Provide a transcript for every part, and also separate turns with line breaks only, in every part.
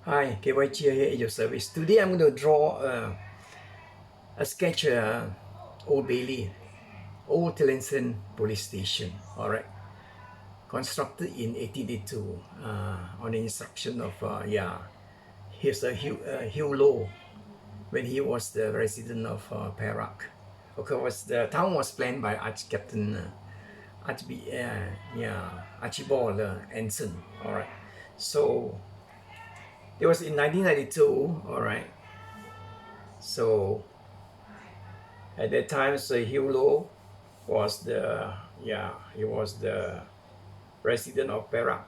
Hi, KY Chia here at your service. Today I'm going to draw a sketch Old Bailey, Old Tillinson Police Station. All right, constructed in 1882 on the instruction of here's Hugh Low when he was the resident of Perak. Of course, the town was planned by Captain Archibald Anson. All right, so it was in 1992. All right, so at that time, Hugh Low was he was the resident of Perak.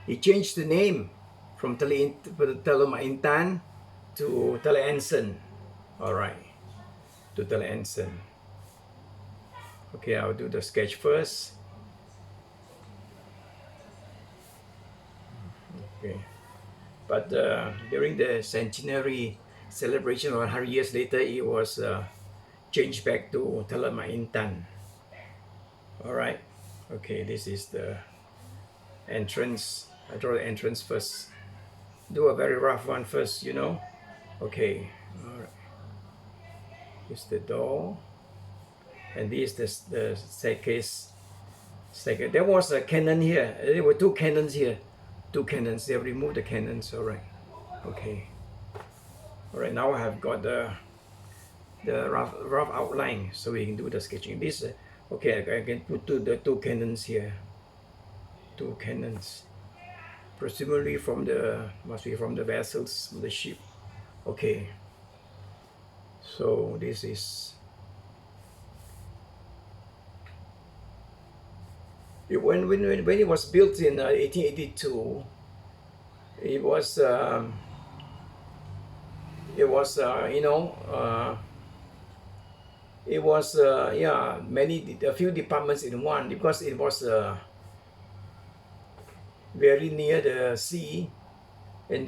He changed the name from Telema Intan to Tele Anson. All right, to Tele Anson. Okay, I'll do the sketch first. Okay, but during the centenary celebration, 100 years later, it was changed back to Telema Intan. All right. Okay, this is the entrance. I draw the entrance first. Do a very rough one first, you know. Okay. All right. Here's the door, and this is the staircase. There was a cannon here. There were two cannons here. Two cannons. They removed the cannons. All right. Okay. All right. Now I have got the rough outline, so we can do the sketching. This okay. I can put the two cannons here. Two cannons, presumably must be from the vessels, from the ship. Okay, so this is when it was built in 1882. It was a few departments in one, because it was very near the sea, and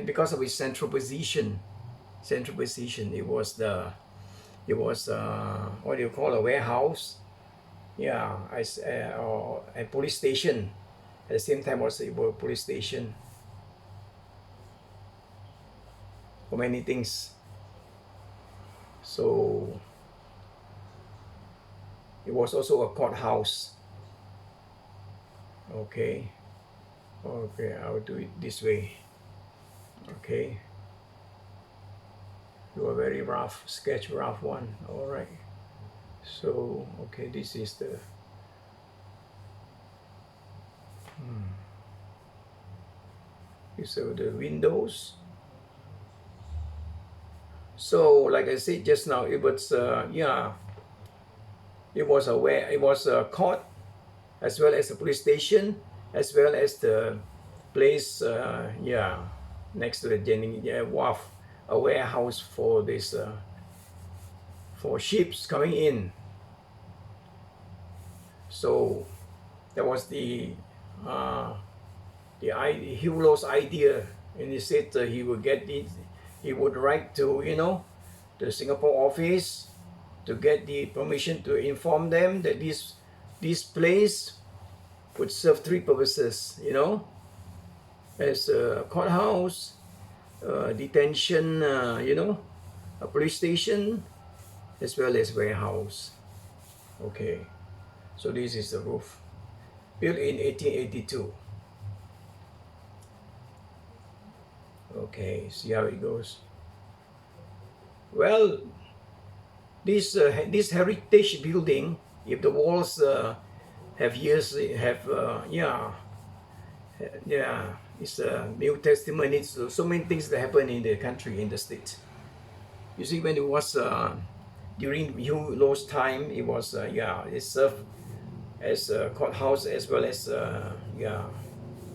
because of its central position, it was what do you call, a warehouse, or a police station. At the same time, also it was a police station for many things. So it was also a courthouse. Okay. Okay, I'll do it this way. Okay. Do a very rough sketch, rough one. All right. So, okay, this is the these are the windows. So, like I said just now, it was it was a court, as well as a police station, as well as the place next to the Jennings wharf, a warehouse for this for ships coming in. So that was the Hugh Low's idea, and he said he would write to the Singapore office to get the permission to inform them that this place would serve three purposes, as a courthouse, detention, a police station, as well as warehouse. Okay, so this is the roof, built in 1882. Okay, see how it goes. Well, this heritage building, if the walls have years, it's a new testimony to so many things that happen in the country, in the state. You see, when it was during Hugh Low's time, it was it served as a courthouse, as well as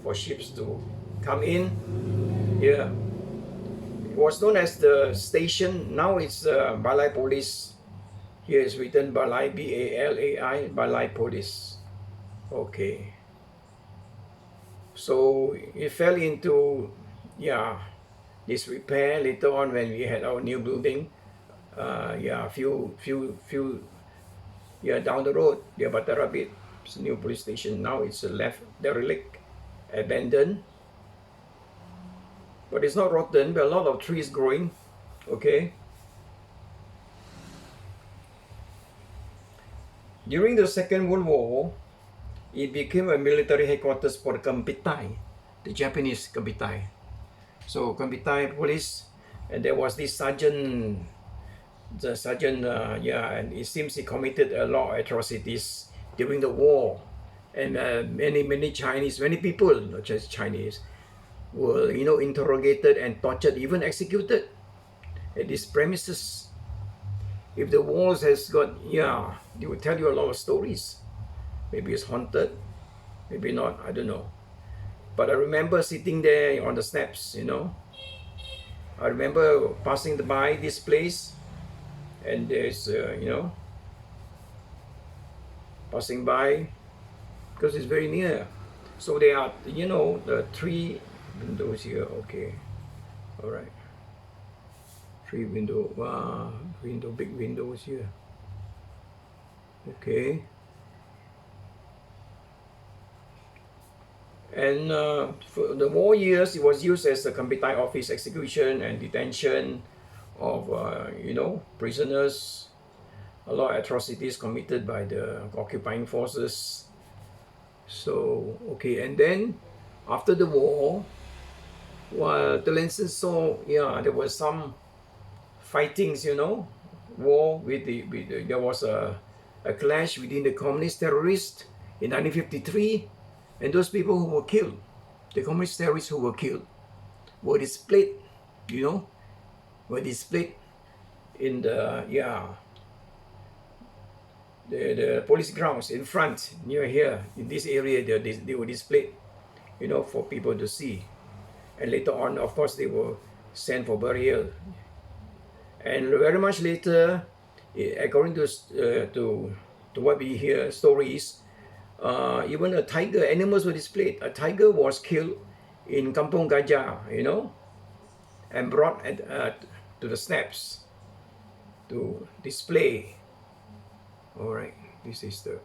for ships to come in. Yeah, it was known as the station. Now it's Balai Police. Here is written Balai, BALAI, Balai Police. Okay. So it fell into disrepair later on when we had our new building. Few down the road, the Batarabit, it's a new police station. Now it's left derelict, abandoned. but it's not rotten, but a lot of trees growing. Okay. During the Second World War, it became a military headquarters for the Kampitai, the Japanese Kampitai. So Kampitai police, and there was this sergeant, and it seems he committed a lot of atrocities during the war, and many Chinese, many people, not just Chinese, were interrogated and tortured, even executed at these premises. If the walls has got, they will tell you a lot of stories. Maybe it's haunted, maybe not, I don't know. But I remember sitting there on the steps, I remember passing by this place, and there's, passing by, because it's very near. So there are, the 3 windows here, okay, all right. 3 window, wow, big windows here. Okay. And for the war years, it was used as a Kampitai office, execution and detention of, prisoners. A lot of atrocities committed by the occupying forces. So, okay, and then after the war, while the Lancers saw, there was some fightings, war there was a clash within the communist terrorists in 1953, and those people who were killed, the communist terrorists who were killed, were displayed, were displayed in the police grounds in front, near here, in this area. They were displayed, for people to see. And later on, of course, they were sent for burial. And very much later, according to what we hear stories, even a tiger, animals were displayed. A tiger was killed in Kampung Gajah, and brought to the steps to display. All right, this is the,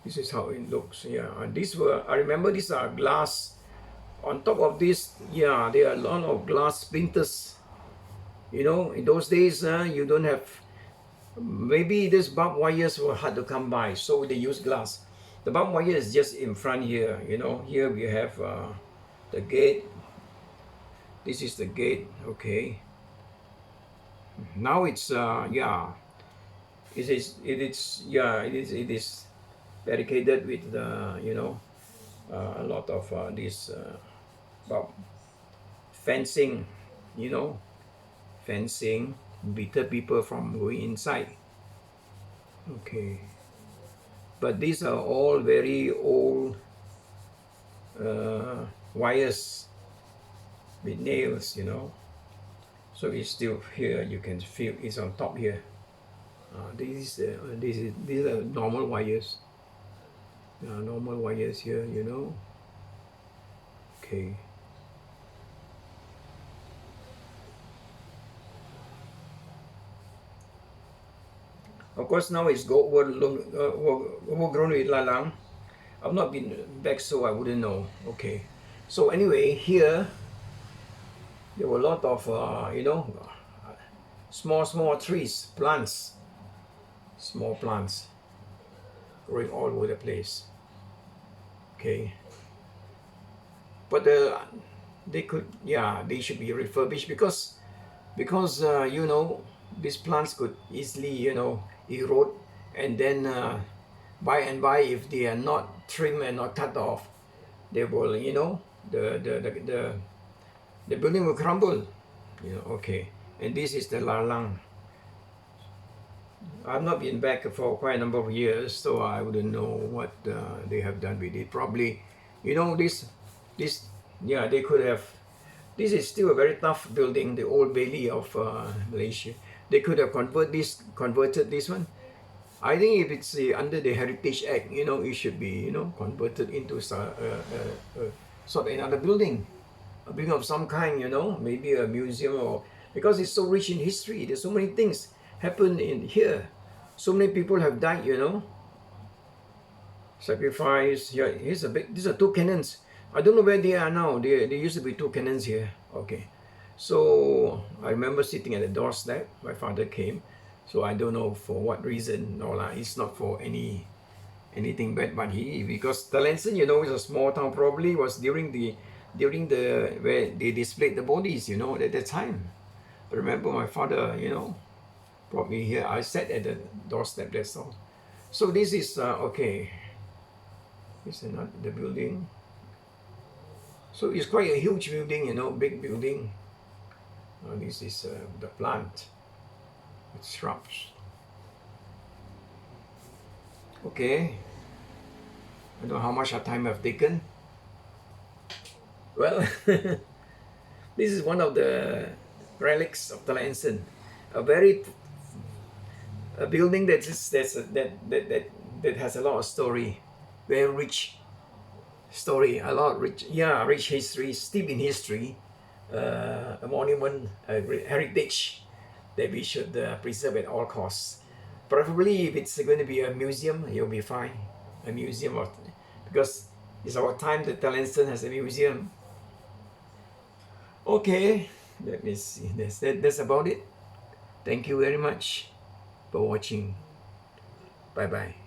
this is how it looks. And I remember these are glass. On top of this, there are a lot of glass splinters. In those days, you don't have, maybe these barbed wires were hard to come by, so they use glass. The barbed wire is just in front here, Here we have the gate. This is the gate, okay. Now it's, it is barricaded with a lot of this fencing, fencing, deter people from going inside. Okay, but these are all very old wires with nails, So it's still here. You can feel it's on top here. These are normal wires. Normal wires here, Okay. Of course, now it's overgrown with lalang. I've not been back, so I wouldn't know. Okay. So anyway, here there were a lot of small trees, plants, small plants growing all over the place. Okay. But they should be refurbished because these plants could easily erode, and then by and by, if they are not trimmed and not cut off, they will the building will crumble. Okay. And this is the lalang. I've not been back for quite a number of years, so I wouldn't know what they have done with it. Probably, they could have. This is still a very tough building, the Old Bailey of Malaysia. They could have converted this one. I think if it's under the Heritage Act, it should be, converted into sort of another building, a building of some kind, maybe a museum, or because it's so rich in history. There's so many things happen in here. So many people have died, Sacrifice. Yeah, these are 2 cannons. I don't know where they are now. There used to be two cannons here. Okay. So I remember sitting at the doorstep. My father came. So I don't know for what reason. No lah. It's not for anything bad, but because Talenson, is a small town. Probably was during the where they displayed the bodies. At that time. I remember my father. Brought me here. I sat at the doorstep. That's all. So this is okay. This is not the building. So it's quite a huge building, big building. This is the plant with shrubs. Okay. I don't know how much time I've taken. Well, this is one of the relics of Talenson. A building that has a lot of story, very rich story, a lot rich history, steep in history, a monument, a heritage that we should preserve at all costs. Preferably, if it's going to be a museum, it'll be fine. A museum, because it's our time that Talenson has a museum. Okay, let me see. That's about it. Thank you very much for watching. Bye bye.